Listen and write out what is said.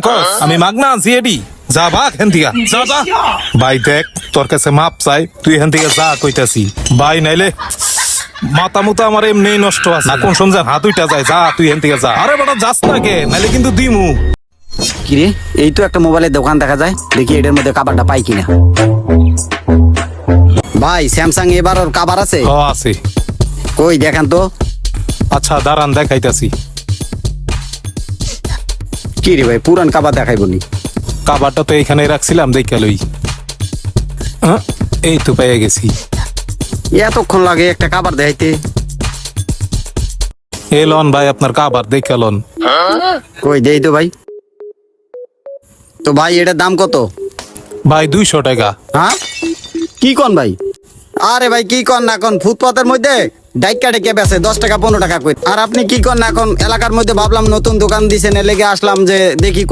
কস আমি মাগনা আনছি এডি যা ভাগ হেন থেকে যা যা ভাই দেখ তোর কাছে মাপ চাই তুই হেন থেকে যা কইতাছি ভাই নাইলে মাথা মুতা আমার এমনি নষ্ট আছে না কোন সময় হাত উইটা যায় যা তুই হেন থেকে যা আরে বেটা যাস না কে নাইলে কিন্তু দিমু কিরে এই তো একটা মোবাইলের দোকান দেখা যায়, দেখি এটার মধ্যে কাভারটা পাই কিনা। ভাই স্যামসাং এবার ওর কাভার আছে? হ আছে। কই দেখান তো। আচ্ছা দাঁড়ান দেখাইতাছি। কি রে ভাই পুরান কাভার দেখাই বলি। কাবারটা তো এখানে রাখছিলাম দেখা লই। এই তো পেয়ে গেছি। এতক্ষণ লাগে একটা কাভার দেখাইতে? এ লন ভাই আপনার কাবার দেখা লন। কই দেই তো ভাই। তো ভাই এটার দাম কত? ভাই 200 টাকা। হ্যাঁ কি কন ভাই? আরে ভাই কি কন না কোন ফুটপাতের মধ্যে ডাইকা ডেকে বেছে 10 টাকা 15 টাকা কই। আর আপনি কি কন না কোন এলাকার মধ্যে ভাবলাম নতুন দোকান দিছেন এর লেগে আসলাম যে দেখি